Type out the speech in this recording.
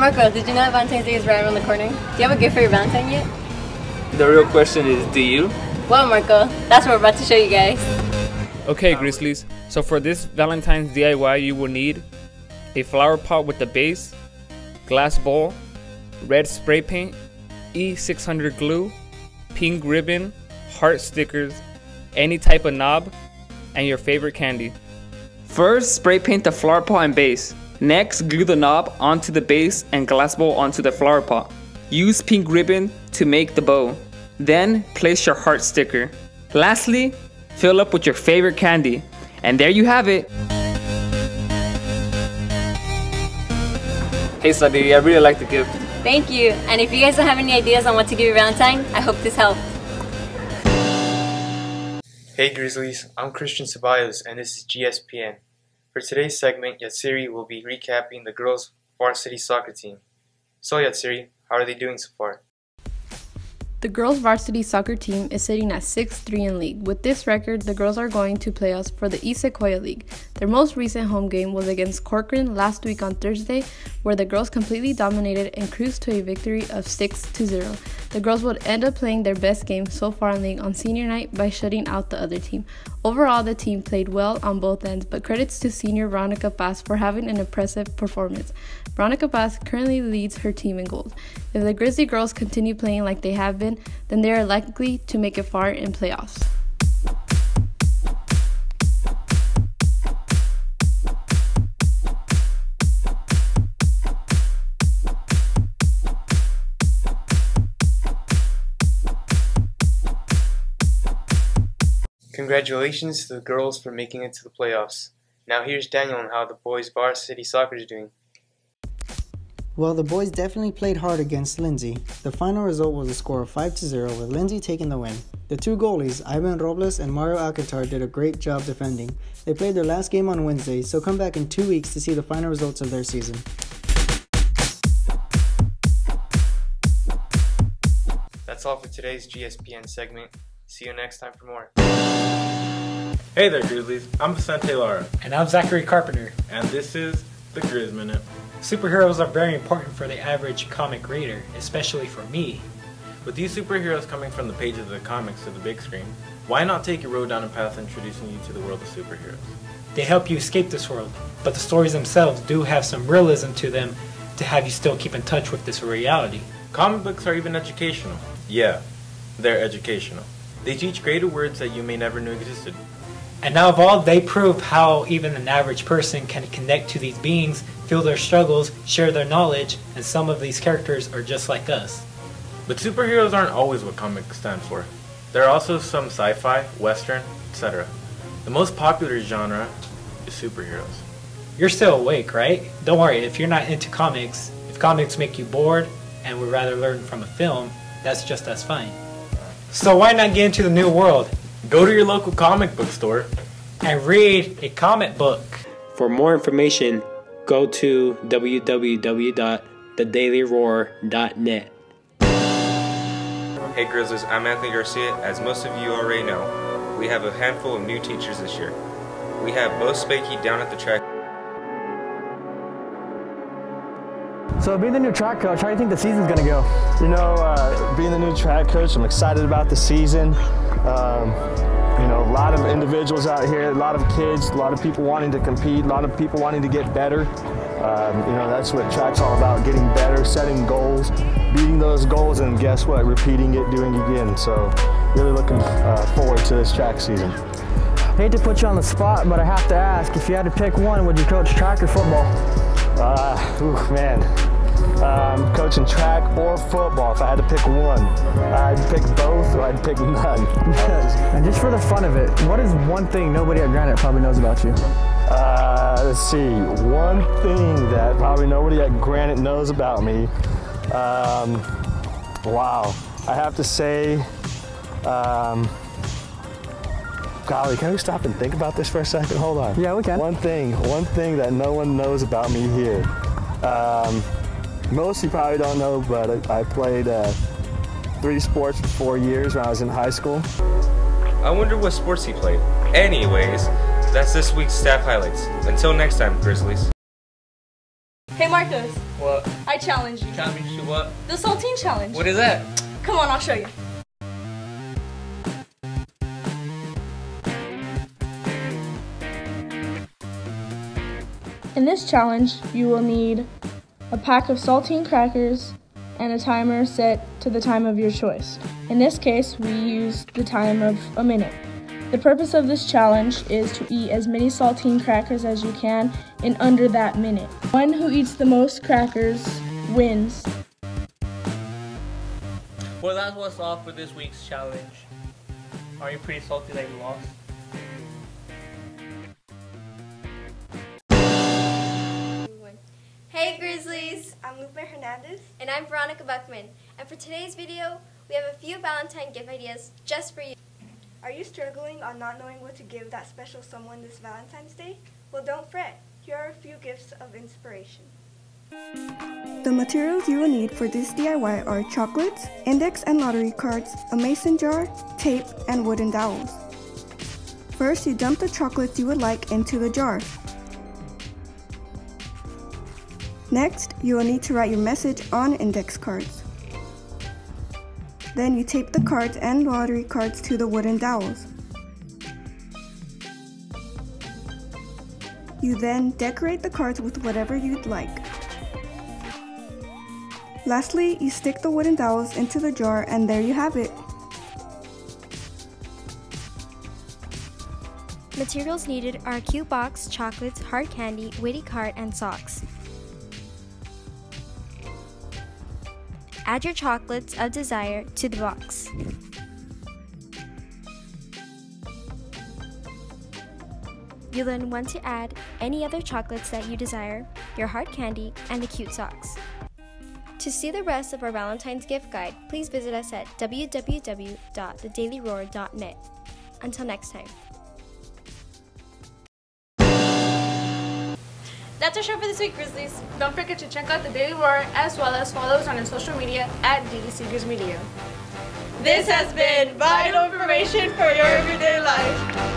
Marco, did you know that Valentine's Day is right around the corner? Do you have a gift for your Valentine yet? The real question is, do you? Well, Marco, that's what we're about to show you guys. Okay, Grizzlies, so for this Valentine's DIY you will need a flower pot with a base, glass bowl, red spray paint, E600 glue, pink ribbon, heart stickers, any type of knob, and your favorite candy. First, spray paint the flower pot and base. Next, glue the knob onto the base and glass bowl onto the flower pot. Use pink ribbon to make the bow. Then, place your heart sticker. Lastly, fill up with your favorite candy. And there you have it. Hey Sadie, I really like the gift. Thank you. And if you guys don't have any ideas on what to give your Valentine, I hope this helped. Hey Grizzlies, I'm Christian Ceballos and this is GSPN. For today's segment, Yatsiri will be recapping the girls' varsity soccer team. So Yatsiri, how are they doing so far? The girls' varsity soccer team is sitting at 6-3 in league. With this record, the girls are going to playoffs for the East Sequoia League. Their most recent home game was against Corcoran last week on Thursday, where the girls completely dominated and cruised to a victory of 6-0. The girls would end up playing their best game so far in league on senior night by shutting out the other team. Overall, the team played well on both ends, but credits to senior Veronica Paz for having an impressive performance. Veronica Paz currently leads her team in goals. If the Grizzly girls continue playing like they have been, then they are likely to make it far in playoffs. Congratulations to the girls for making it to the playoffs. Now here's Daniel on how the boys' varsity soccer is doing. Well, the boys definitely played hard against Lindsay. The final result was a score of 5-0 with Lindsay taking the win. The two goalies, Ivan Robles and Mario Alcantar, did a great job defending. They played their last game on Wednesday, so come back in 2 weeks to see the final results of their season. That's all for today's GSPN segment. See you next time for more. Hey there Grizzlies, I'm Vicente Lara. And I'm Zachary Carpenter. And this is the Grizz Minute. Superheroes are very important for the average comic reader, especially for me. With these superheroes coming from the pages of the comics to the big screen, why not take a road down a path introducing you to the world of superheroes? They help you escape this world, but the stories themselves do have some realism to them to have you still keep in touch with this reality. Comic books are even educational. Yeah, they're educational. They teach greater words that you may never know existed. And now of all, they prove how even an average person can connect to these beings, feel their struggles, share their knowledge, and some of these characters are just like us. But superheroes aren't always what comics stand for. There are also some sci-fi, western, etc. The most popular genre is superheroes. You're still awake, right? Don't worry, if you're not into comics, if comics make you bored and would rather learn from a film, that's just as fine. So why not get into the new world? Go to your local comic book store and read a comic book. For more information, go to www.thedailyroar.net. Hey Grizzlies, I'm Anthony Garcia. As most of you already know, we have a handful of new teachers this year. We have Bo Spakey down at the track. So being the new track coach, how do you think the season's going to go? You know, being the new track coach, I'm excited about the season. You know, a lot of individuals out here, a lot of kids, a lot of people wanting to compete, a lot of people wanting to get better. You know, that's what track's all about, getting better, setting goals, beating those goals, and guess what, repeating it, doing it again. So really looking forward to this track season. I hate to put you on the spot, but I have to ask, if you had to pick one, would you coach track or football? Man. Coaching track or football, if I had to pick one, I'd pick both or I'd pick none. And just for the fun of it, what is one thing nobody at Granite probably knows about you? Let's see, one thing that probably nobody at Granite knows about me. Wow, I have to say, golly, can we stop and think about this for a second? Hold on. Yeah, we can. One thing that no one knows about me here. Most you probably don't know, but I played 3 sports for 4 years when I was in high school. I wonder what sports he played. Anyways, that's this week's staff highlights. Until next time, Grizzlies. Hey Marcos. What? I challenge you. Challenge me to what? The Saltine challenge. What is that? Come on, I'll show you. In this challenge, you will need a pack of saltine crackers and a timer set to the time of your choice. In this case, we used the time of a minute. The purpose of this challenge is to eat as many saltine crackers as you can in under that minute. One who eats the most crackers wins. Well, that was all for this week's challenge. Are you pretty salty that you lost? Hey Grizzlies! I'm Lupe Hernandez. And I'm Veronica Buckman. And for today's video, we have a few Valentine gift ideas just for you. Are you struggling on not knowing what to give that special someone this Valentine's Day? Well, don't fret. Here are a few gifts of inspiration. The materials you will need for this DIY are chocolates, index and lottery cards, a mason jar, tape, and wooden dowels. First, you dump the chocolates you would like into the jar. Next, you will need to write your message on index cards. Then you tape the cards and lottery cards to the wooden dowels. You then decorate the cards with whatever you'd like. Lastly, you stick the wooden dowels into the jar and there you have it. Materials needed are a cute box, chocolates, hard candy, witty card, and socks. Add your chocolates of desire to the box. You'll then want to add any other chocolates that you desire, your hard candy, and the cute socks. To see the rest of our Valentine's gift guide, please visit us at www.thedailyroar.net. Until next time. That's our show for this week, Grizzlies. Don't forget to check out The Daily Roar as well as follow us on our social media at DDC Grizz Media. This has been vital information for your everyday life.